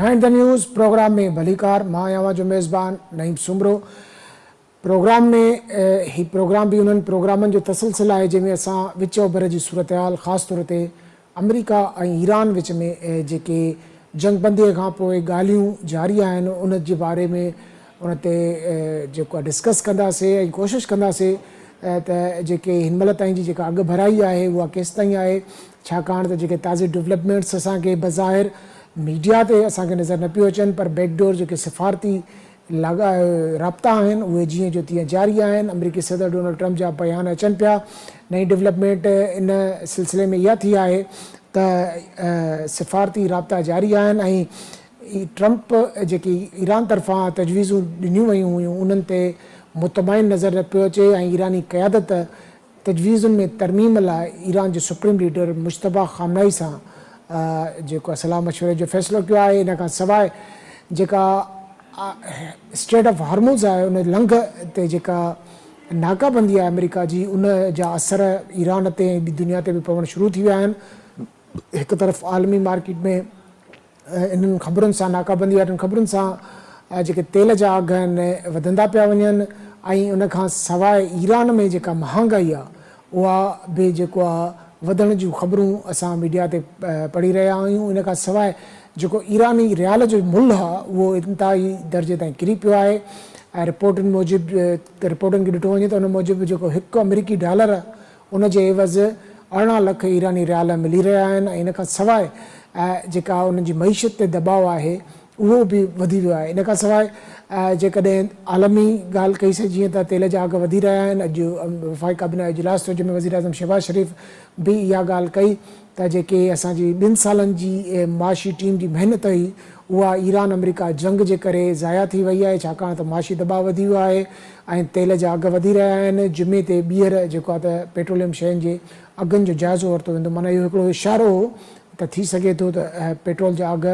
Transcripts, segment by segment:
Behind the news programme में भलीकार मां आहियां जो मेज़बान नईम सुमरो। प्रोग्राम में ही प्रोग्राम भी उन्हनि प्रोग्रामनि जो तसलसल आहे जंहिंमें असां विच ओभर जी सूरत हाल ख़ासि तौर ते अमेरिका ऐं ईरान विच में जेके जंगबंदीअ खां पोइ ॻाल्हियूं जारी आहिनि उन जे बारे में उन ते जेको आहे डिस्कस कंदासीं ऐं कोशिशि कंदासीं त जेके हिन महिल ताईं जी जेका अॻु भराई आहे उहा केसि ताईं आहे, छाकाणि त जेके ताज़ी डेवलपमेंट्स असांखे बज़ाहिर मीडिया ते असांखे नज़र न पियो अचनि, पर बैकडोर जेके सिफ़ारती राब्ता आहिनि उहे जीअं जो तीअं जारी आहिनि। अमरीकी सदर डोनाल्ड ट्रम्प जा बयान अचनि पिया। नई डेवलपमेंट इन सिलसिले में इहा थी आहे त सिफ़ारती राब्ता जारी आहिनि ऐं ट्रम्प जेकी ईरान तरफ़ां तजवीज़ूं ॾिनियूं वयूं हुयूं उन्हनि ते मुतमाइन नज़र न पियो अचे ऐं ईरानी क़यादत तजवीज़ुनि में तरमीम लाइ ईरान जे सुप्रीम लीडर मुश्तबा ख़ामनाई सां जेको सलाह मशवरे जो फ़ैसिलो कयो आहे। इन खां सवाइ जेका स्ट्रेट ऑफ हार्मूज़ आहे उन लंघ ते जेका नाकाबंदी आहे अमेरिका जी उन जा असर ईरान ते ऐं दुनिया ते बि पवणु शुरू थी विया आहिनि। हिकु तरफ़ आलमी मार्केट में इन्हनि ख़बरुनि सां नाकाबंदी वारनि ख़बरुनि सां जेके तेल जा अघ आहिनि वधंदा पिया वञनि ऐं उन खां सवाइ ईरान में जेका महांगाई आहे उहा बि जेको आहे वधण जूं ख़बरूं असां मीडिया ते पढ़ी रहिया आहियूं। इन खां सवाइ जेको ईरानी रियाल जो मुल्ह आहे उहो इंतिहाई दर्जे ताईं किरी पियो आहे ऐं रिपोर्टुनि मूजिबि रिपोर्टुनि खे ॾिठो वञे त उन मूजिबि जेको हिकु अमरीकी डॉलर उन जे एवज़ 18 लख ईरानी रियाल मिली रहिया आहिनि ऐं इन खां सवाइ जेका उन्हनि जी मईशत ते दबाव आहे उहो बि वधी वियो आहे। इन खां सवाइ जेकॾहिं आलमी ॻाल्हि कईसीं जीअं त तेल जा अघ वधी रहिया आहिनि। अॼु वफ़ाक़ी काबीना इजलास थियो जंहिंमें वज़ीर आज़म शहबाज शरीफ़ बि इहा ॻाल्हि कई त जेके असांजी 2 सालनि जी माशी टीम जी महिनत हुई उहा ईरान अमरीका जंग जे करे ज़ाया थी वई आहे, छाकाणि त माशी दबाव वधी वियो आहे ऐं तेल जा अघ वधी रहिया आहिनि। जुमे ते ॿीहर जेको आहे त पेट्रोलियम शयुनि जे अघनि जो जाइज़ो वरितो वेंदो। माना इहो हिकिड़ो इशारो हो त थी सघे थो त पेट्रोल जा अघ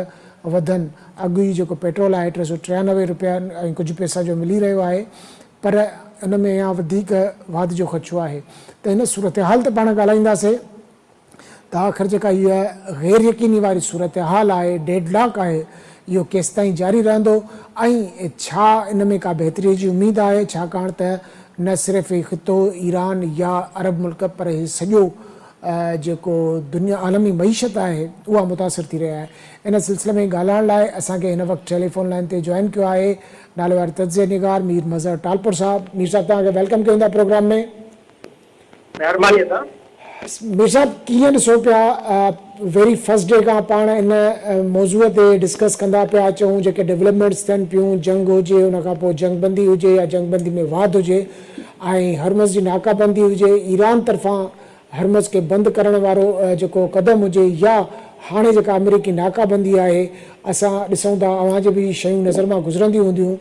वधनि। अघु ई जेको पेट्रोल आहे 393 रुपया ऐं कुझु पैसा जो मिली रहियो आहे, पर उन में अञा वधीक वाध जो ख़दशो आहे। त हिन सूरत हाल ते पाण ॻाल्हाईंदासीं त आख़िर जेका इहा गैर यकीनी वारी सूरत हाल आहे, डेडलॉक आहे, इहो केसि ताईं जारी रहंदो ऐं छा इन में का बहितरी जी उमेदु आहे, छाकाणि त न सिर्फ़ु ख़ितो ईरान या अरब मुल्क पर ही सॼो जेको दुनिया आलमी मईशत आहे उहा मुतासिर थी रही आहे। इन सिलसिले में ॻाल्हाइण लाइ असांखे हिन वक़्तु टेलीफोन लाइन ते जॉइन कयो आहे नाले वारे तज़िया निगार मीर मज़हर टालपुर साहब। मीर साहब तव्हांखे वेलकम कयूं था प्रोग्राम में। महिरबानी। मीर साहब कीअं ॾिसो पिया वेरी फर्स्ट डे खां पाण इन मौज़ूअ ते डिस्कस कंदा पिया अचूं, जेके डेवलपमेंट्स थियनि पियूं, जंग हुजे उन खां पोइ जंगबंदी हुजे या जंगबंदी में वाध हुजे ऐं हरमज़ जी नाकाबंदी हुजे, ईरान तरफ़ां हरमज़ खे बंदि करण वारो जेको क़दम हुजे या हाणे जेका अमरीकी नाकाबंदी आहे। असां ॾिसूं था अव्हां जे बि शयूं नज़र मां गुज़रंदियूं हूंदियूं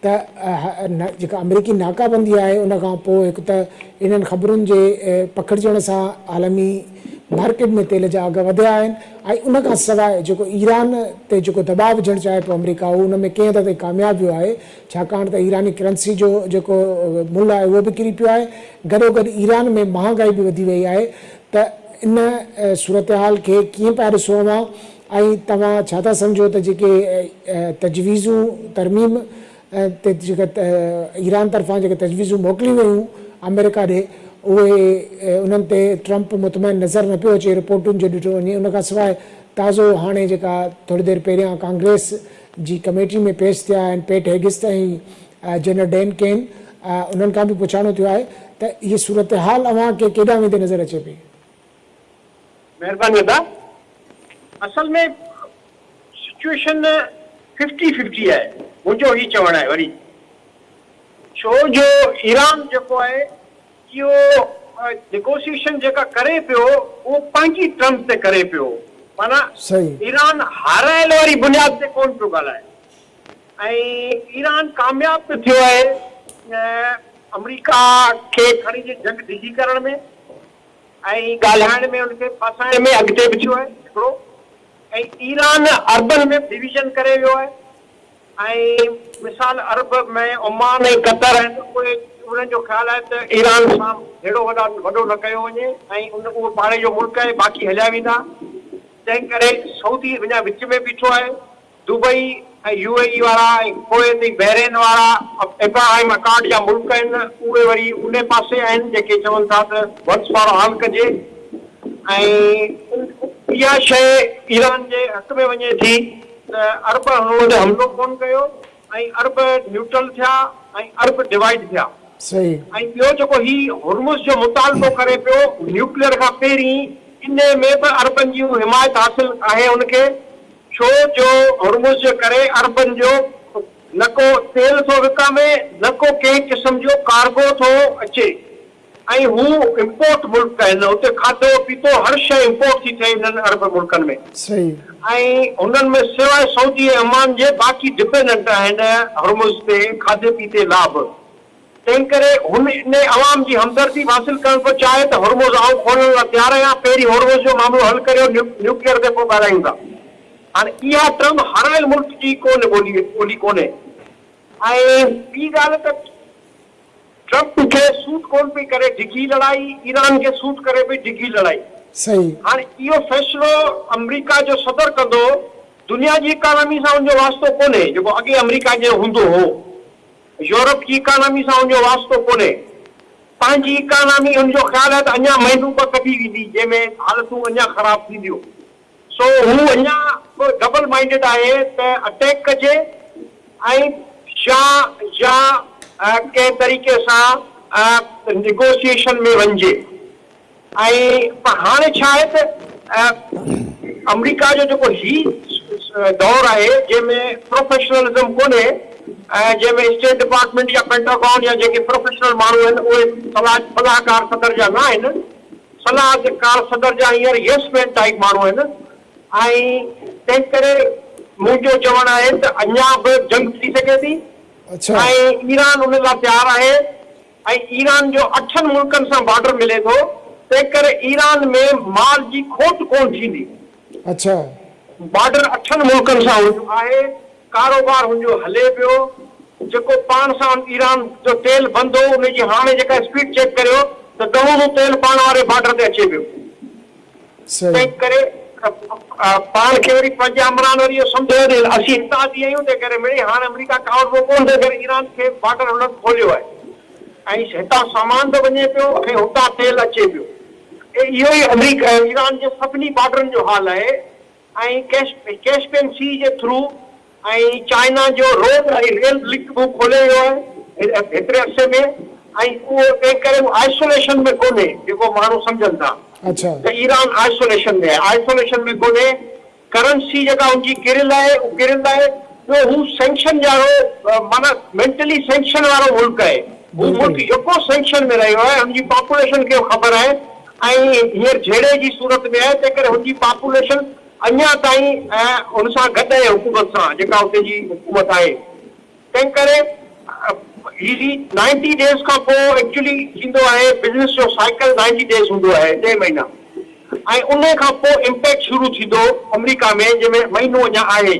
त जेका अमरीकी नाकाबंदी आहे उन खां पोइ हिकु त इन्हनि ख़बरुनि जे पकड़जण सां आलमी मार्केट में तेल जा अघ वधिया आहिनि ऐं उन खां सवाइ जेको ईरान ते जेको दबाव विझणु चाहे पियो अमरीका उहो उन में कंहिं हद ताईं कामयाबु वियो आहे, छाकाणि त ईरानी करंसी जो जेको मुल्ह आहे उहो बि किरी पियो आहे। गॾोगॾु ईरान में महांगाई बि वधी वई आहे। त इन सूरत हाल खे कीअं पिया ॾिसो अव्हां ऐं तव्हां छा था सम्झो त जेके तजवीज़ूं तरमीम ते जेका ईरान तरफ़ां जेके तजवीज़ूं मोकिलियूं वयूं अमेरिका ॾे उहे उन्हनि ते ट्रम्प मुतमइन नज़र न पियो अचे रिपोर्टुनि जो ॾिठो वञे। उन खां सवाइ ताज़ो हाणे जेका थोरी देरि पहिरियां कांग्रेस जी कमेटी में पेश थिया आहिनि पेट हेगिस ऐं जनरल डैन केन, उन्हनि खां बि पुछाणो थियो आहे त इहा सूरत हाल अव्हांखे केॾां वेंदे नज़र अचे पई। महिरबानी। असल में सिचुएशन 50-50 आहे। मुंहिंजो ही चवणु आहे वरी छो जो ईरान जेको आहे इहो नेगोशिएशन जेका करे पियो उहो पंहिंजी टर्म्स ते करे पियो, माना ईरान हाराइल वारी बुनियाद ते कोन पियो ॻाल्हाए ऐं ईरान कामयाब बि थियो आहे अमरीका खे खणी जंग डिघी करण में ऐं ॻाल्हाइण में उनखे फासाइण में अॻिते बि थियो आहे हिकिड़ो, ऐं ईरान अरबन में डिवीजन करे वियो आहे ऐं मिसाल अरब में ओमान ऐं कतर आहिनि उहे उन्हनि जो ख़्यालु आहे त ईरान सां हेॾो वॾो न कयो वञे ऐं उहो पाणे जो मुल्क आहे बाक़ी हलिया वेंदा, तंहिं करे सऊदी अञा विच में बीठो आहे दुबई ऐं UAE वारा ऐं पोइ ते बहरेन वारा इब्राहिम अकाड जा मुल्क आहिनि, उहे वरी उन पासे आहिनि जेके चवनि था त वंस फॉर ऑल कजे। ऐं इहा शइ ईरान जे हक़ में वञे थी त अरब हुन ते हमिलो कोन कयो ऐं अरब न्यूट्रल थिया ऐं अरब डिवाइड थिया। सही। ऐं ॿियो जेको ही हुर्मुज़ जो मुतालबो करे पियो न्यूक्लियर खां पहिरीं, इन में बि अरबनि जी हिमायत हासिल आहे उनखे, छो जो हुर्मुज़ जे करे अरबनि जो न को तेल थो विकामे, न को कंहिं क़िस्म जो कार्गो थो अचे ऐं हू इम्पोर्ट मुल्क आहिनि, हुते खाधो पीतो हर शइ इम्पोर्ट थी थिए इन्हनि अरब मुल्कनि में। सही। ऐं हुननि में सवाइ सऊदी ऐं अमान जे बाक़ी डिपेंडेंट आहिनि हुर्मुज़ ते खाधे पीते लाइ बि। तंहिं करे हुन इन अवाम जी हमदर्दी हासिल करण पियो चाहे त हुर्मुज़ आऊं खोलण लाइ तयारु आहियां, पहिरीं हुर्मुज़ जो मामिलो हल करियो, न्यूक्लियर ते पोइ ॻाल्हायूं था। हाणे इहा ट्रम्प हारायल मुल्क जी ॿोली कोन्हे। ऐं ॿी ॻाल्हि त ट्रम्प खे सूट कोन पई करे डिघी लड़ाई, ईरान खे सूट करे पई डिघी लड़ाई। सही। हाणे इहो फ़ैसिलो अमेरिका जो सदर कंदो, दुनिया जी इकानमी सां हुनजो वास्तो कोन्हे जेको अॻे अमेरिका जो हूंदो हो, यूरोप जी इकानमी सां हुनजो वास्तो कोन्हे। पंहिंजी इकानमी हुनजो ख़्यालु आहे त अञा महीनू ॿ कढी वेंदी जंहिंमें हालतूं अञा ख़राब थींदियूं। सो हू अञा डबल माइंडेड आहे त अटैक कजे ऐं या कंहिं तरीक़े सां निगोसिएशन में वञिजे। ऐं हाणे छा आहे त अमेरिका जो जेको ही दौर आहे जंहिंमें प्रोफेशनलिज्म कोन्हे, जंहिंमें स्टेट डिपार्टमेंट या पेंटागन या जेके प्रोफेशनल माण्हू आहिनि उहे सलाहकार सदर जा न आहिनि, सलाहकार सदर जा हींअर येस मैन टाइप माण्हू आहिनि। ऐं तंहिं करे मुंहिंजो चवणु आहे त अञा बि जंग थी सघे थी। अच्छा। ऐं ईरान उन लाइ तयारु आहे ऐं ईरान जो 8 मुल्कनि सां बॉर्डर मिले थो, तंहिं करे ईरान में माल जी खोट कोन थींदी। अच्छा। बॉर्डर 8 मुल्कनि सां आहे, कारोबार हुनजो हले पियो। जेको पाण सां ईरान जो तेल बंदि हो उनजी हाणे जेका स्पीड चेक करियो त दवो तेल पाण वारे बॉर्डर ते अचे पियो। तंहिं करे पाण खे वरी पंहिंजा अमरान वरी इहो सम्झो असीं हितां थी आहियूं, तंहिं करे मिड़ई हाणे अमेरिका कावड़ो कोन, तंहिं करे ईरान खे बॉर्डर हुन खोलियो आहे ऐं हितां सामान थो वञे पियो ऐं हुतां तेल अचे पियो। इहो ई अमेरिका ईरान जे सभिनी बॉर्डरनि जो हाल आहे। ऐं कैस्पियन सी जे थ्रू ऐं चाइना जो रोड ऐं रेल लिंक बि खोले वियो आहे हेतिरे अरसे में, ऐं उहो तंहिं करे आइसोलेशन में कोन्हे जेको माण्हू सम्झनि था। अच्छा। त ईरान आइसोलेशन में आहे, आइसोलेशन में कोन्हे। करंसी जेका हुनजी किरियल आहे उहो किरियल आहे। ॿियो हू सैंक्शन वारो माना मेंटली सैंक्शन वारो मुल्क आहे। हू मुल्क जेको सैंक्शन में रहियो आहे हुनजी पॉपुलेशन खे ख़बर आहे ऐं हींअर झेड़े जी सूरत में आहे, तंहिं करे हुनजी पॉपुलेशन अञा ताईं हुन सां गॾु आहे हुकूमत सां जेका हुते जी हुकूमत आहे। तंहिं करे 90 डेज़ खां पोइ एक्चुअली थींदो आहे बिज़नेस जो साइकिल 90 डेज़ हूंदो आहे, 2 महीना, ऐं उन खां पोइ इम्पैक्ट शुरू थींदो अमेरिका में जंहिंमें महीनो अञा आहे।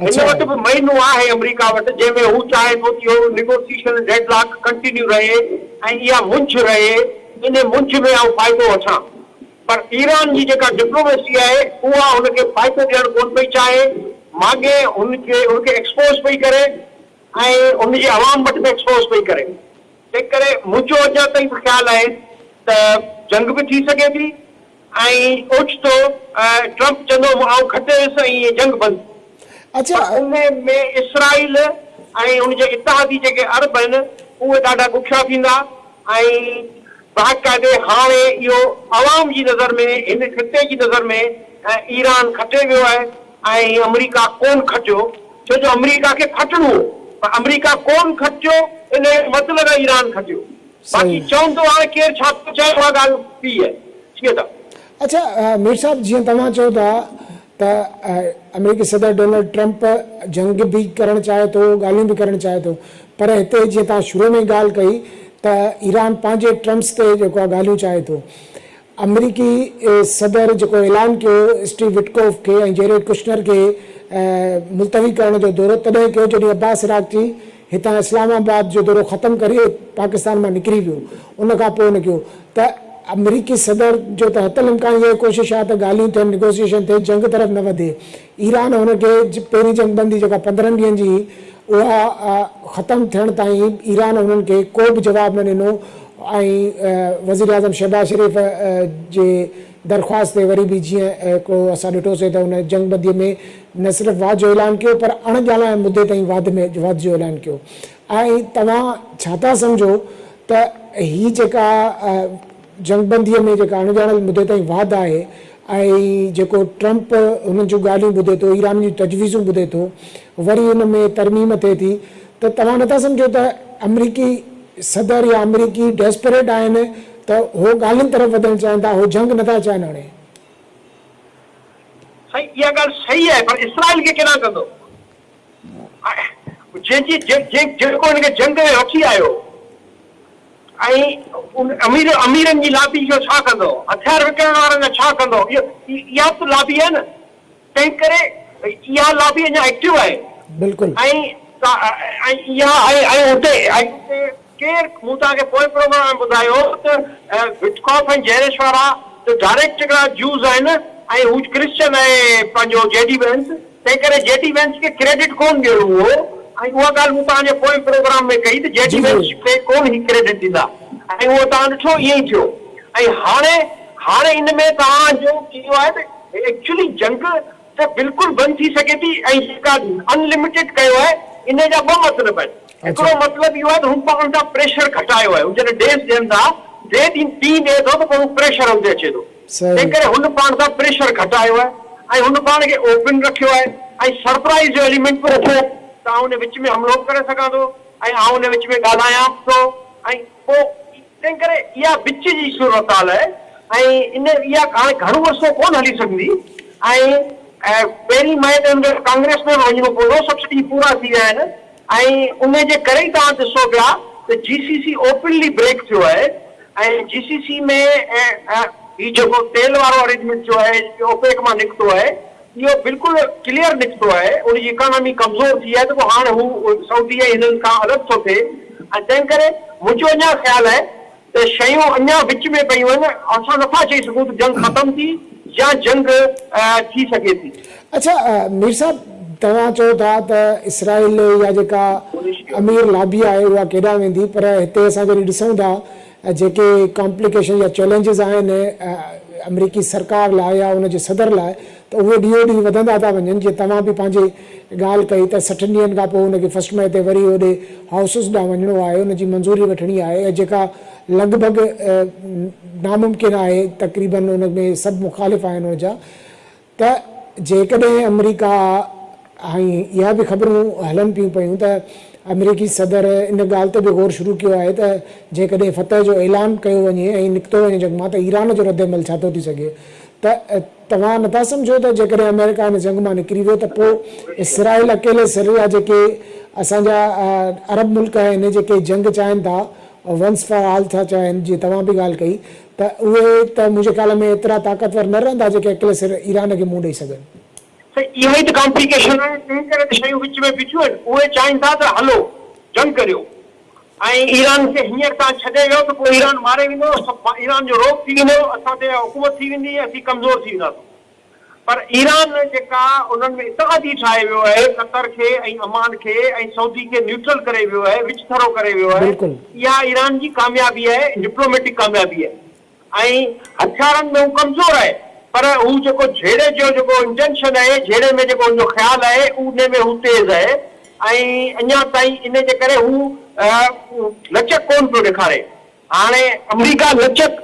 हिन वटि बि महीनो आहे अमेरिका वटि जंहिंमें हू चाहे थो कि उहो निगोसिएशन डेडलॉक कंटिन्यू रहे ऐं इहा मुंझ रहे, इन मुंझ में आउं फ़ाइदो वठां। पर ईरान जी जेका डिप्लोमेसी आहे उहा हुनखे फ़ाइदो ॾियणु कोन पई चाहे, माॻे हुनखे एक्सपोज़ पई करे ऐं हुनजे अवाम वटि बि एक्सपोज़ पई करे। तंहिं करे मुंहिंजो अञा ताईं ख़्यालु आहे त जंग बि थी सघे थी ऐं ओचितो ट्रम्प चवंदो आउं खटे वियुसि ऐं इहे जंग बंदि। अच्छा। उन में इसराइल ऐं हुनजे इतिहादी जेके अरब आहिनि उहे ॾाढा ॾुखिया थींदा ऐं बाक़ाइदे हाणे इहो अवाम जी नज़र में, हिन ख़िते जी नज़र में ईरान खटे वियो आहे ऐं अमेरिका कोन खटियो, छो जो अमेरिका खे खटणो हो पर अमेरिका कोन खटियो, इन मतिलबु आहे ईरान खटियो। बाक़ी चवंदो हाणे केरु छा थो चए उहा ॻाल्हि ॿी आहे। ठीकु आहे। अच्छा मीर साहब, जीअं तव्हां चओ था त अमेरिकी सदर डोनाल्ड ट्रम्प जंग बि करणु चाहे थो, ॻाल्हियूं बि करणु चाहे थो, पर हिते जीअं तव्हां शुरू में ॻाल्हि कई त ईरान पंहिंजे ट्रम्प्स ते जेको आहे ॻाल्हियूं चाहे थो। अमेरिकी सदर जेको ऐलान कयो स्टीव विटकोफ खे ऐं जेरेड कुशनर खे मुलतवी करण जो दौरो तॾहिं कयो जॾहिं अब्बास इराक़ची हितां इस्लामाबाद जो दौरो ख़तमु करे पाकिस्तान मां निकिरी वियो, उन खां पोइ न कयो। त अमरीकी सदर जो त हतल इम्कान इहा कोशिशि आहे त ॻाल्हियूं थियनि निगोसिएशन थिए जंग तरफ़ न वधे ईरान हुनखे पहिरीं जंगबंदी जेका 15 ॾींहंनि जी उहा ख़तमु थियण ताईं ईरान हुननि खे को बि जवाबु न ॾिनो ऐं वज़ीर आज़म शहबाज शरीफ़ जे दरख़्वास्त ते वरी बि जीअं हिकिड़ो असां ॾिठोसीं त हुन जंगबंदीअ में न सिर्फ़ु वाद जो ऐलान कयो पर अणॼाणाए मुदे ताईं वाद जो ऐलान कयो ऐं तव्हां छा था सम्झो त हीअ जेका जंगबंदीअ में जेका अणॼाणल मुदे ताईं वाद आहे ऐं जेको ट्रंप हुननि जूं ॻाल्हियूं ॿुधे थो ईरान जूं तजवीज़ूं ॿुधे थो वरी हुन में तरमीम थिए थी त तव्हां नथा सम्झो त अमरीकी सदर या अमरीकी डेस्परेट आहिनि त हो ॻाल्हियुनि तरफ़ वधणु चाहिनि था हो जंग नथा चाहिनि हाणे सही इहा ॻाल्हि सही आहे पर इसराइल खे केॾा कंदो जेको हिनखे जंग में वठी आयो ऐं अमीरनि जी लाबी जो छा कंदो हथियार विकिणण वारनि जा छा कंदो इहा बि लाबी आहे न तंहिं करे इहा लाबी अञा एक्टिव आहे बिल्कुलु ऐं इहा ऐं हुते केरु मूं तव्हांखे पोइ प्रोग्राम में ॿुधायो त विटकॉफ ऐं जेरिश वारा त डायरेक्ट हिकिड़ा जूस आहिनि ऐं हू क्रिश्चन आहे पंहिंजो जेडी वेंस तंहिं करे जेडी वेंस खे क्रेडिट कोन ॾियणो हुओ ऐं उहा ॻाल्हि मूं तव्हांजे पोइ प्रोग्राम में कई त जेडी वेंस खे कोन ई क्रेडिट ॾींदा ऐं उहो तव्हां ॾिठो ईअं ई थियो ऐं हाणे इन में तव्हांजो इहो आहे त एक्चुअली जंग त बिल्कुलु बंदि थी सघे थी ऐं जेका अनलिमिटेड कयो आहे इन जा ॿ मतिलब आहिनि हिकिड़ो मतिलबु इहो आहे त हू पाण सां प्रेशर घटायो आहे हू जॾहिं डेस ॾियनि था टे ॾींहं ॾिए थो त पोइ हू प्रेशर हुते अचे थो तंहिं करे हुन पाण सां प्रेशर घटायो आहे ऐं हुन पाण खे ओपन रखियो आहे ऐं सरप्राइज़ जो एलिमेंट बि रखियो त हुन विच में हमिलो करे सघां थो ऐं हुन विच में ॻाल्हायां थो ऐं पोइ तंहिं करे इहा विच जी सूरत हाल आहे ऐं इहा हाणे घणो अरसो कोन हली सघंदी ऐं पहिरीं मई ते हुनखे कांग्रेस में वञिणो पवंदो सब्सिडी पूरा थी विया आहिनि ऐं उन जे करे ई तव्हां ॾिसो पिया त GCC ओपनली ब्रेक थियो आहे ऐं GCC में हीउ जेको तेल वारो अरेंजमेंट जो आहे ओपेक मां निकितो आहे इहो बिल्कुलु क्लियर निकितो आहे उनजी इकोनॉमी कमज़ोर थी आहे त पोइ हाणे हू सऊदी हिननि खां अलॻि थो थिए ऐं तंहिं करे मुंहिंजो अञा ख़्यालु आहे त शयूं अञा विच में पयूं आहिनि असां नथा चई सघूं त जंग ख़तमु थी या जंग थी सघे थी अच्छा मीर साहब तव्हां चओ था त इसराइल या जेका अमीर लाबी आहे उहा केॾां वेंदी पर हिते असां जॾहिं ॾिसूं था जेके कॉम्प्लिकेशन या चैलेंजिस आहिनि अमरीकी सरकार लाइ या उनजे सदर लाइ त उहे ॾींहों ॾींहुं वधंदा था वञनि जीअं तव्हां बि पंहिंजी ॻाल्हि कई त 60 ॾींहंनि खां पोइ हुनखे फर्स्ट मई ते वरी होॾे हाउसिस ॾांहुं वञिणो आहे हुनजी मंज़ूरी वठणी आहे ऐं जेका लॻभॻि नामुमकिन आहे तक़रीबन हुन में सभु मुखालिफ़ आहिनि हुनजा त जेकॾहिं अमरीका ऐं इहा बि ख़बरूं हलनि पियूं पयूं त अमरीकी सदर इन ॻाल्हि ते बि गौर शुरू कयो आहे त जेकॾहिं फतह जो ऐलान कयो वञे ऐं निकितो वञे जंग मां त ईरान जो रद्द अमल छा थो थी सघे त तव्हां नथा सम्झो त जेकॾहिं अमेरिका हिन जंग मां निकिरी वियो त पोइ इसराइल अकेले सिर या जेके असांजा अरब मुल्क आहिनि जेके जंग चाहिनि था वंस फॉर ऑल था चाहिनि जीअं तव्हां बि ॻाल्हि कई त उहे त मुंहिंजे ख़्याल में एतिरा ताक़तवर न रहंदा जेके अकेले सिर ईरान खे मुंहुं ॾेई सघनि इहा ई त कॉम्प्लिकेशन आहे तंहिं करे त शयूं विच में बीठियूं आहिनि उहे चाहिनि था त हलो जंग करियो ऐं ईरान खे हींअर तव्हां छॾे वियो त पोइ ईरान मारे वेंदो ईरान जो रोक थी वेंदो असां ते हुकूमत थी वेंदी असीं कमज़ोर थी वेंदासीं पर ईरान जेका उन्हनि में इतिहादी ठाहे वियो आहे कतर खे ऐं अमान खे ऐं सऊदी खे न्यूट्रल करे वियो आहे विच थरो करे वियो आहे इहा ईरान जी कामयाबी आहे डिप्लोमेटिक कामयाबी आहे ऐं हथियारनि में हू कमज़ोर आहे पर हू जेको झेड़े जो जेको इंटेंशन आहे झेड़े में जेको हुनजो ख़्यालु आहे उन में हू तेज़ आहे ऐं अञा ताईं इन जे करे हू लचक कोन पियो ॾेखारे हाणे अमरीका लचक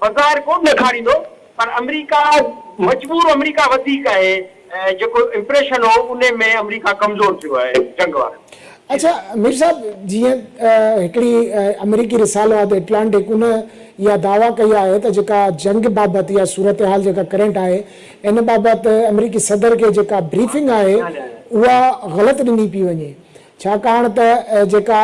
बाज़ार कोन ॾेखारींदो पर अमरीका मजबूर अमरीका वधीक आहे जेको इम्प्रेशन हो उन में अमरीका कमज़ोर थियो आहे जंग वारो अच्छा मीर साहब जीअं हिकिड़ी अमरीकी रिसालो एटलांटिक उन इहा दावा कई आहे त जेका जंग बाबति या सूरत हाल जेका करंट आहे इन बाबति अमरीकी सदर खे जेका ब्रीफिंग आहे उहा ग़लति ॾिनी पई वञे छाकाणि त जेका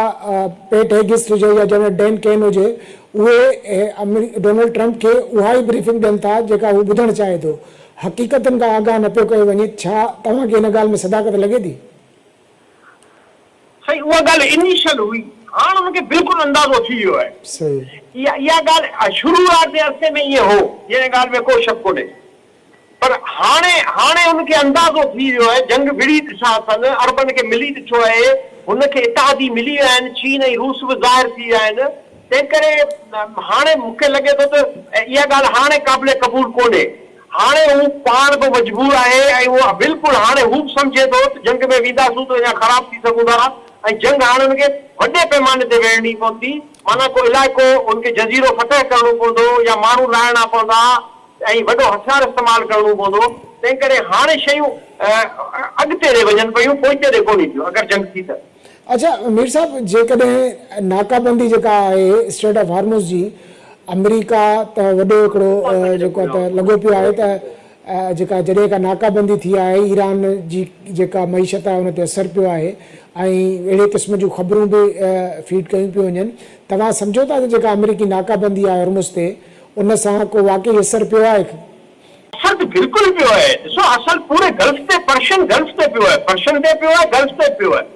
पेट हेगिस्ट हुजे या जनरल डैन केन हुजे उहे डोनाल्ड ट्रंप खे उहा ई ब्रीफिंग ॾियनि था जेका हू ॿुधणु चाहे थो हक़ीक़तनि खां आगाह न पियो कयो वञे छा तव्हांखे हिन ॻाल्हि में सदाकत लॻे थी सही उहा ॻाल्हि इनिशियल हुई हाणे हुनखे बिल्कुलु अंदाज़ो थी वियो आहे। सही इहा ॻाल्हि शुरूआत जे अरसे में ईअं हो, हिन ॻाल्हि में को शक कोन्हे, पर हाणे हुनखे अंदाज़ो थी वियो आहे, जंग विड़ी ॾिठा अथनि, अरबन खे मिली ॾिठो आहे, हुनखे इत्तेहादी मिली विया आहिनि, चीन ऐं रूस बि ज़ाहिर थी विया आहिनि। तंहिं करे हाणे मूंखे लॻे थो त इहा ॻाल्हि हाणे क़ाबिल क़बूल कोन्हे। हाणे हू पाण बि मजबूर आहे ऐं उहो बिल्कुलु हाणे हू बि सम्झे थो त जंग में वेंदासूं त अञा ख़राब थी सघूं था, ऐं जंग हाणे हुनखे वॾे पैमाने ते विढ़णी पवंदी, माना को इलाइक़ो हुनखे जज़ीरो फतह करणो पवंदो या माण्हू लाहिणा पवंदा ऐं वॾो हथियार इस्तेमालु करणो पवंदो। तंहिं करे हाणे शयूं अॻिते ॾे वञनि पियूं, पोइते ॾे कोन्ह थियूं अगरि जंग थी त। अच्छा मीर साहब, जेकॾहिं नाकाबंदी जेका आहे स्ट्रेट ऑफ हार्मुज़ जी, अमेरिका त वॾो हिकिड़ो जेको आहे त लॻो पियो आहे त जेका जॾहिं का नाकाबंदी थी आहे, ईरान जी जेका मईशत आहे उन ते असरु पियो आहे ऐं अहिड़े क़िस्म जूं ख़बरूं बि फीड कयूं पियूं वञनि। तव्हां सम्झो था त जेका अमेरिकी नाकाबंदी आहे हार्मुज़ ते, उन सां को वाक़ई असरु पियो आहे? असर त बिल्कुलु पियो आहे। ॾिसो, असर पूरे गल्फ ते, पर्शियन गल्फ ते पियो आहे, पर्शियन ते पियो आहे, गल्फ ते पियो आहे।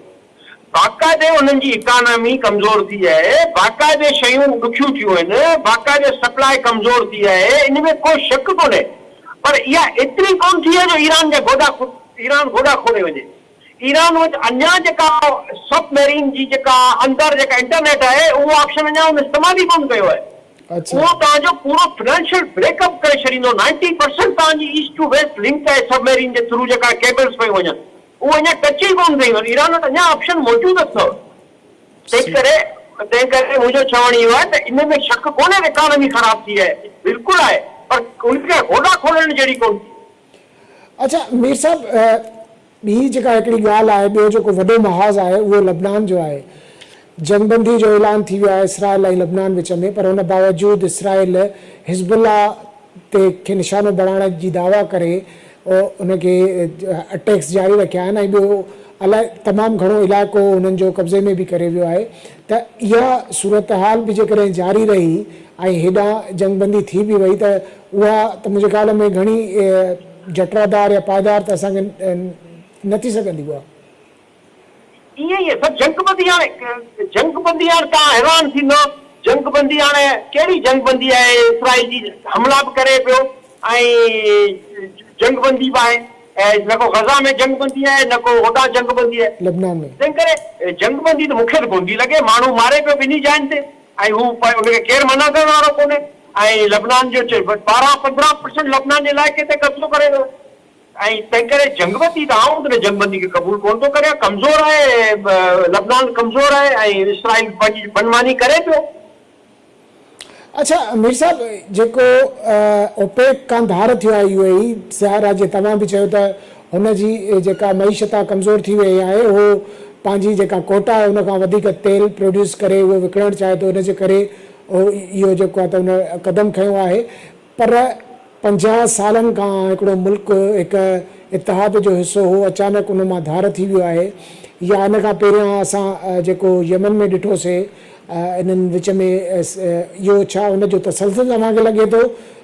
बाक़ाइदे उन्हनि जी इकानमी कमज़ोर थी आहे, बाक़ाइदे शयूं ॾुखियूं थियूं आहिनि, बाक़ाइदे सप्लाई कमज़ोर थी आहे, इन में को शक कोन्हे। पर इहा एतिरी कोन थी आहे जो ईरान गोॾा खोले वञे। ईरान वटि अञा जेका सबमरीन जी जेका अंदरि जेका इंटरनेट आहे, उहो ऑप्शन अञा उन इस्तेमालु ई कोन कयो आहे। उहो तव्हांजो पूरो फाइनेंशियल ब्रेकअप करे छॾींदो। 90% तव्हांजी ईस्ट टू वेस्ट लिंक आहे सबमरीन जे थ्रू जेका केबल्स पई वञनि, उहो अञा टच ई कोन कयूं आहिनि। ईरान वटि अञा ऑप्शन मौजूदु अथव। तंहिं करे मुंहिंजो चवणु इहो आहे त इन में शक कोन्हे त इकानमी ख़राब थी आहे, बिल्कुलु आहे, पर उनखे गोॾा खोलण जहिड़ी कोन थी। अच्छा मीर साहब, ॿी जेका हिकिड़ी ॻाल्हि आहे, ॿियो जेको वॾो महाज़ आहे उहो लबनान जो आहे। जंगबंदी जो ऐलान थी वियो आहे इसराइल ऐं लबनान विच में, पर उन बावजूदि इसराइल हिज़बुल्ला ते खे निशानो बणाइण जी दावा करे उनखे अटैक्स जारी रखिया आहिनि, ऐं ॿियो अलाए तमामु घणो इलाइक़ो उन्हनि जो कब्ज़े में बि करे वियो आहे। त इहा सूरत हाल बि जेकॾहिं जारी रही ऐं हेॾां जंगबंदी थी बि वई त उहा त मुंहिंजे ख़्याल में घणी जटरादार या पायदार त असांखे न थी सघंदी उहा। ईअं ई सभु जंगबंदी हाणे तव्हां हैरान थींदो। जंगबंदी हाणे कहिड़ी जंगबंदी आहे? इसराइल जी हमला बि करे पियो ऐं जंगबंदी बि आहे, ऐं न को गज़ा में जंगबंदी आहे, न को होॾां जंगबंदी आहे लबनान में। तंहिं करे जंगबंदी त मूंखे त कोन थी लॻे। माण्हू मारे पियो ॿिन्ही जाइनि ते ऐं हू उनखे केरु मना करण वारो कोन्हे। ऐं लबनान जो 12-15% लबनान जे इलाइक़े ते कब्ज़ो करे थो। ऐं तंहिं करे जंगबंदी त आऊं त जंगबंदी खे क़बूल कोन थो करे। कमज़ोर आहे, लबनान कमज़ोर आहे ऐं इसराइल पंहिंजी मनमानी करे पियो। अच्छा मीर साहब, जेको ओपेक खां धार थियो आहे यूएई ज़ाहिर आहे, जीअं तव्हां बि चयो त हुनजी जेका मईशत आहे कमज़ोर थी वई आहे, उहो पंहिंजी जेका कोटा आहे उन खां वधीक तेल प्रोड्यूस करे उहो विकिणणु चाहे थो, उनजे करे इहो जेको आहे त उन क़दम खयो आहे। पर 50 सालनि खां हिकिड़ो मुल्क हिकु इतिहाद जो हिसो हो, अचानक उन मां धार थी वियो आहे। या इन खां पहिरियां असां जेको यमन में ॾिठोसीं, इन्हनि विच में इहो छा उनजो तसलसल तव्हांखे लॻे थो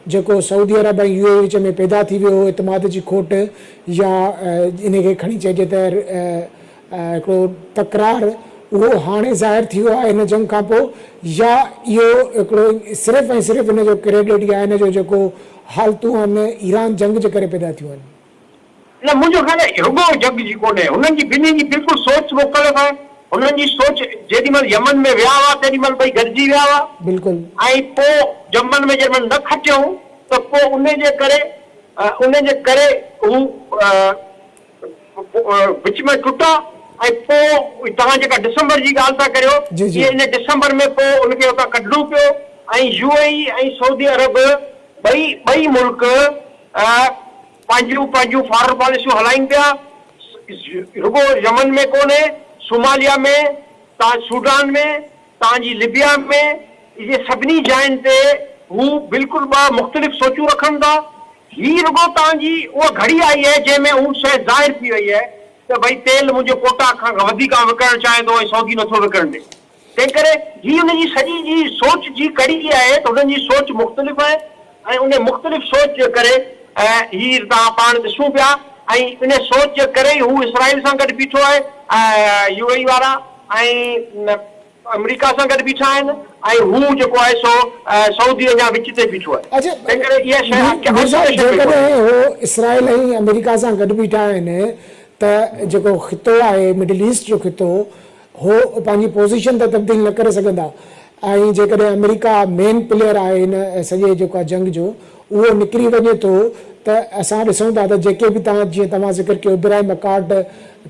जेको सऊदी अरब ऐं यूएई विच में पैदा थी वियो इतमाद जी खोट, या इनखे खणी चइजे त हिकिड़ो तकरार, उहो हाणे ज़ाहिर थी वियो आहे हिन जंग खां पोइ, या इहो हिकिड़ो सिर्फ़ु ऐं सिर्फ़ु हिन जो क्रेडिट या हिन जो जेको हालतूं आहिनि ईरान जंग जे करे पैदा थियूं आहिनि? न, मुंहिंजो ख़्याल आहे रुॻो जंग जी कोन्हे, हुननि जी ॿिन्ही जी बिल्कुलु सोच मुख़्तलिफ़ आहे। हुननि जी सोच जेॾीमहिल यमन में विया हुआ तेॾीमहिल ॿई गॾिजी विया हुआ बिल्कुलु, ऐं पोइ यमन में जेॾीमहिल न खटियूं त पोइ उनजे करे हू विच में टुटा। ऐं पोइ तव्हां जेका दिसंबर जी ॻाल्हि था करियो, इहे इन दिसंबर में पोइ उनखे उतां कढणो पियो ऐं यूएई ऐं सऊदी अरब ॿई मुल्क पंहिंजूं फॉरेन पॉलिसियूं हलाइनि पिया। रुॻो यमन में कोन्हे, सोमालिया में, सूडान में, तव्हांजी लिबिया में, इहे सभिनी जाइनि ते हू बिल्कुलु ॿ मुख़्तलिफ़ सोचूं रखनि था। हीअ रुॻो तव्हांजी उहा घड़ी आई आहे जंहिंमें उहा शइ ज़ाहिर थी वई आहे त भई तेल मुंहिंजो कोटा खां वधीक विकिणणु चाहे थो ऐं सऊदी नथो विकिणण ॾे। तंहिं करे हीअ हुनजी सॼी जी सोच जी कड़ी आहे त हुननि जी सोच मुख़्तलिफ़ आहे ऐं उन मुख़्तलिफ़ सोच जे करे हीअ तव्हां पाण ॾिसूं पिया ऐं इन सोच जे करे हू इसराइल सां गॾु बीठो आहे यूएई वारा ऐं अमेरिका सां गॾु बीठा आहिनि ऐं हू जेको आहे सो सऊदी अञा विच ते बीठो आहे। अच्छा तंहिं करे इहा शइ मीर साहब जेकॾहिं हो इसराइल ऐं अमेरिका सां गॾु बीठा आहिनि त जेको ख़ितो आहे मिडल ईस्ट जो ख़ितो हो पंहिंजी पोज़ीशन त तब्दील न करे सघंदा ऐं जेकॾहिं अमेरिका मेन प्लेयर आहे हिन सॼे जेको आहे जंग जो उहो निकिरी वञे थो त असां ॾिसूं था त जेके बि जीअं तव्हां ज़िक्र कयो इब्राहिम अकाड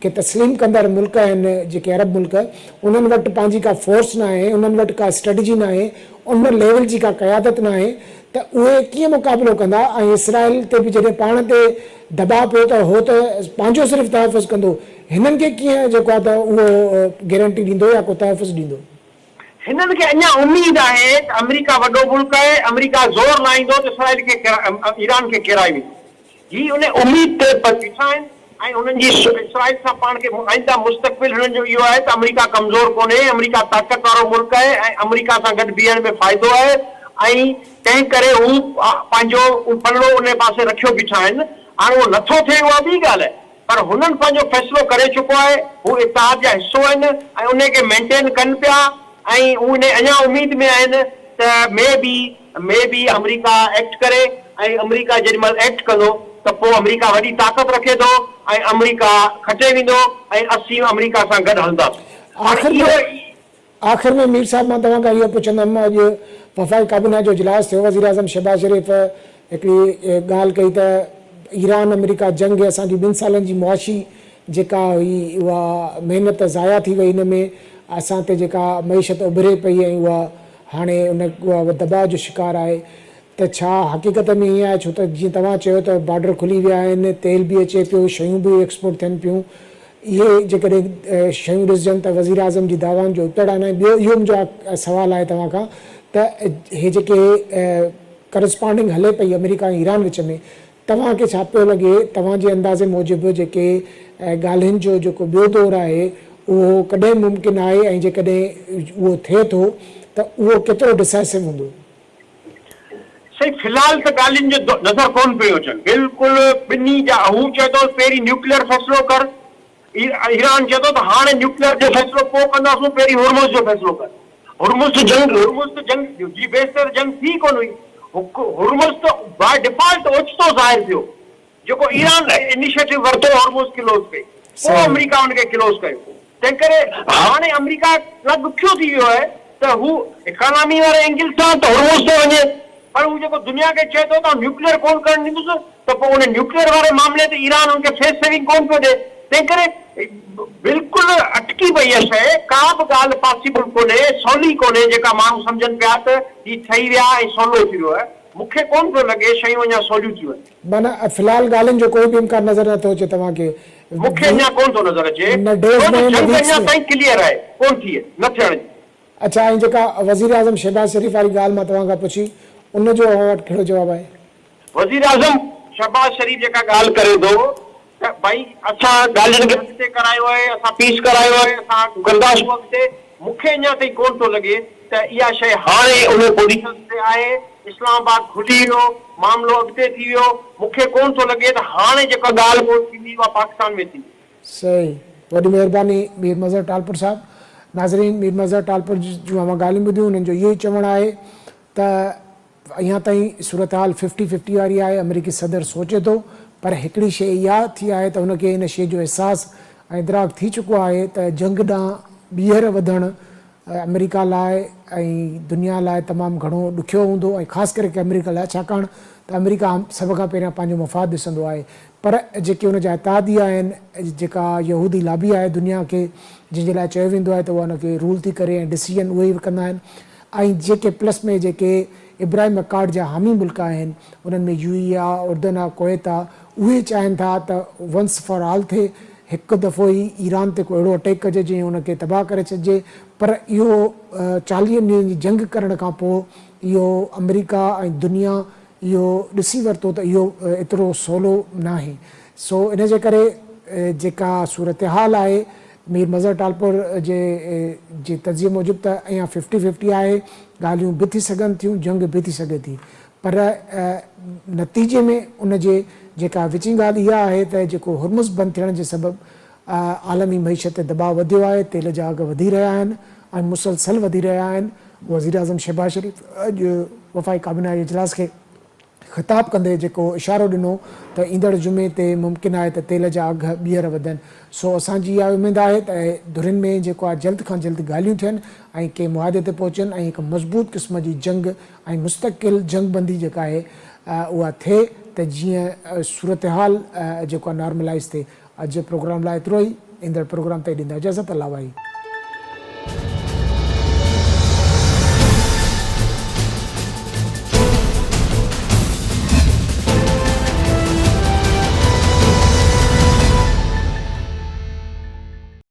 खे तस्लीम कंदड़ मुल्क आहिनि जेके अरब मुल्क उन्हनि वटि पंहिंजी का फोर्स न आहे उन्हनि वटि का स्ट्रेटजी न आहे उन लेवल जी का क़यादत न आहे त उहे कीअं मुक़ाबिलो कंदा ऐं इसराइल ते बि जॾहिं पाण ते दबाव पियो त हो त पंहिंजो सिर्फ़ु तहफ़ुज़ कंदो हिननि खे कीअं जेको आहे त उहो गारंटी ॾींदो या को तहफ़ुज़ ॾींदो? हिननि खे अञा उमेद आहे त अमेरिका वॾो मुल्क आहे अमेरिका ज़ोर लाहींदो त इसराइल खे ईरान खे किराए वेंदो ही उन उमेद ते बीठा आहिनि ऐं उन्हनि जी इसराइल सां पाण खे आईंदा मुस्तक़बिल हुननि जो इहो आहे त अमेरिका कमज़ोर कोन्हे अमेरिका ताक़त वारो मुल्क आहे ऐं अमेरिका सां गॾु बीहण में फ़ाइदो आहे ऐं तंहिं करे हू पंहिंजो पल्लो उन पासे रखियो बीठा आहिनि। हाणे उहो नथो थिए उहा ॿी ॻाल्हि आहे पर हुननि पंहिंजो फ़ैसिलो करे चुको आहे हू इत्तेहाद जा हिसो आहिनि ऐं उनखे मेंटेन कनि पिया ऐं उन अञा उमेद में आहिनि त मे बी अमेरिका एक्ट करे ऐं अमेरिका जेॾी महिल एक्ट कंदो त पोइ अमेरिका वॾी ताक़त रखे थो ऐं अमेरिका खटे वेंदो ऐं असीं अमेरिका सां गॾु हलंदासीं। आख़िर में मीर साहब मां तव्हां खां इहो पुछंदुमि अॼु वफ़ाक़ी काबीना जो इजलास थियो वज़ीर आज़म शहबाज शरीफ़ हिकिड़ी ॻाल्हि कई त ईरान अमेरिका जंग असांजी 2 सालनि जी मुआशी जेका हुई उहा महिनत ज़ाया थी वई हिन में असां ते जेका मईशत उभिरे पई ऐं उहा हाणे उहा दबाव जो शिकार आहे त छा हक़ीक़त में ईअं आहे छो त जीअं तव्हां चयो त बॉर्डर खुली विया आहिनि तेल बि अचे पियो शयूं बि एक्सपोर्ट थियनि पियूं इहे जेकॾहिं शयूं ॾिसजनि त वज़ीर आज़म जी दावाउनि जो उतड़ आहिनि ॿियो इहो मुंहिंजो सुवालु आहे तव्हां खां त इहे जेके करस्पॉन्डिंग हले पई अमेरिका ऐं ईरान विच में तव्हांखे छा पियो लॻे तव्हांजे अंदाज़े मूजिबि जेके ॻाल्हियुनि जो जेको ॿियो दौरु आहे उहो कॾहिं मुमकिन आहे ऐं जेकॾहिं उहो थिए थो त उहो केतिरो डिसाइसिव हूंदो? सही फ़िलहाल त ॻाल्हियुनि जो नज़र कोन पियो अचनि बिल्कुलु ॿिन्ही जा हू चए थो पहिरीं न्यूक्लियर फ़ैसिलो कर ईरान चए थो त हाणे न्यूक्लियर जो फ़ैसिलो पोइ कंदासीं पहिरीं हुर्मुज़ जो फ़ैसिलो कर हुर्मुज़ जंग जी बेस ते जंग थी कोन हुई हुर्मुज़ त बाय डिफॉल्ट ओचितो ज़ाहिर थियो जेको ईरान इनिशिएटिव वरितो हुर्मुज़ क्लोज़ कई पोइ अमेरिका हुनखे क्लोज़ कयो तंहिं करे हाणे अमेरिका ॾाढो ॾुखियो थी वियो आहे त हू इकोनॉमी वारे एंगल सां त हुर्मुज़ ते वञे पर हू जेको दुनिया खे चए थो त न्यूक्लियर कोन करणु ॾींदुसि त पोइ उन न्यूक्लियर वारे मामले ते ईरान हुनखे फेस सेविंग कोन पियो ॾिए तंहिं करे बिल्कुलु अटकी पई आहे शइ का बि ॻाल्हि पॉसिबल कोन्हे सवली कोन्हे जेका माण्हू सम्झनि पिया त ही ठही विया ऐं सवलो थी वियो आहे मूंखे कोन पियो लॻे शयूं अञा सवलियूं थियूं आहिनि माना फ़िलहाल ॻाल्हियुनि जो कोई बि इम्कान नज़र नथो अचे तव्हांखे? मूंखे अञा कोन थो नज़र अचे जंग अञा ताईं क्लियर आहे कोन थी न थियण जी। अच्छा ऐं जेका वज़ीर आज़म शहबाज शरीफ़ वारी ॻाल्हि मां तव्हां खां पुछी उनजो वटि कहिड़ो जवाबु आहे? वज़ीर आज़म शहबाज शरीफ़ जेका ॻाल्हि करे थो त भई असां ॻाल्हियुनि खे अॻिते करायो आहे असां पीस करायो आहे असां कंदासीं अॻिते मूंखे अञा ताईं कोन थो लॻे त इहा शइ हाणे उन पोज़ीशन ते आहे इस्लामाबाद खुली वियो मामिलो अॻिते थी वियो मूंखे कोन थो लॻे त हाणे जेका ॻाल्हि कोन थींदी उहा पाकिस्तान में थींदी। सही वॾी महिरबानी मीर मज़हर टालपुर साहब। नाज़रीन मीर मज़हर टालपुर जूं मां ॻाल्हियूं ॿुधियूं उन्हनि जो इहो ई चवणु आहे त अञा ताईं सूरत हाल 50-50 वारी आहे अमेरिकी सदर सोचे थो पर हिकिड़ी शइ इहा थी आहे त हुनखे इन शइ जो अहसासु ऐं इदराक थी चुको आहे त जंग ॾांहुं ॿीहर वधणु अमेरिका लाइ ऐं दुनिया लाइ तमामु घणो ॾुखियो हूंदो ऐं ख़ासि करे की अमेरिका लाइ छाकाणि त अमेरिका सभ खां पहिरियां पंहिंजो मफ़ाद ॾिसंदो आहे पर जेके हुनजा इतादिया आहिनि जेका यहूदी लाबी आहे दुनिया खे जंहिंजे लाइ चयो वेंदो आहे त उहा हुनखे रूल थी करे ऐं डिसीजन उहे ई कंदा आहिनि ऐं जेके प्लस में जेके इब्राहिम अकाड जा हामी मुल्क आहिनि उन्हनि में UAE आहे उर्दन आहे कुवैत आहे उहे चाहिनि था त वंस फॉर ऑल थिए हिकु दफ़ो ई ईरान ते को अहिड़ो अटैक कजे जीअं हुनखे तबाह करे छॾिजे पर इहो 40 ॾींहंनि जी जंग करण खां पोइ इहो अमेरिका ऐं दुनिया इहो ॾिसी वरितो त इहो एतिरो सवलो न आहे। सो इन जे करे जेका सूरत हाल आहे मीर मज़हर टालपुर जे तज़िये मूजिबि त अञा 50-50 आहे ॻाल्हियूं बि थी सघनि थियूं जंग बि थी सघे थी पर नतीजे में उनजे जेका विची ॻाल्हि इहा आहे त जेको हुर्मुज़ बंदि थियण जे सबबि आलमी मईशत ते दबाव वधियो आहे तेल जा अघ वधी रहिया आहिनि ऐं मुसलसल वधी रहिया आहिनि। वज़ीर आज़म शहबाज़ शरीफ़ अॼु वफ़ाक़ी काबीना जे इजलास खे ख़िताब कंदे जेको इशारो ॾिनो त ईंदड़ जुमे ते मुमकिन आहे त तेल जा अघ ॿीहर वधनि। सो असांजी इहा उमेदु आहे त धुरियुनि में जेको आहे जल्द खां जल्द ॻाल्हियूं थियनि ऐं के मुआदे ते पहुचनि ऐं हिकु मज़बूत क़िस्म जी जंग ऐं मुस्तक़िल जंगबंदी जेका आहे उहा थिए त जीअं सूरत हाल जेको आहे नॉर्मलाइज़ थिए। अॼु प्रोग्राम लाइ एतिरो ई। ईंदड़ प्रोग्राम ते ॾींदा इजाज़त। अल्लाह वाही।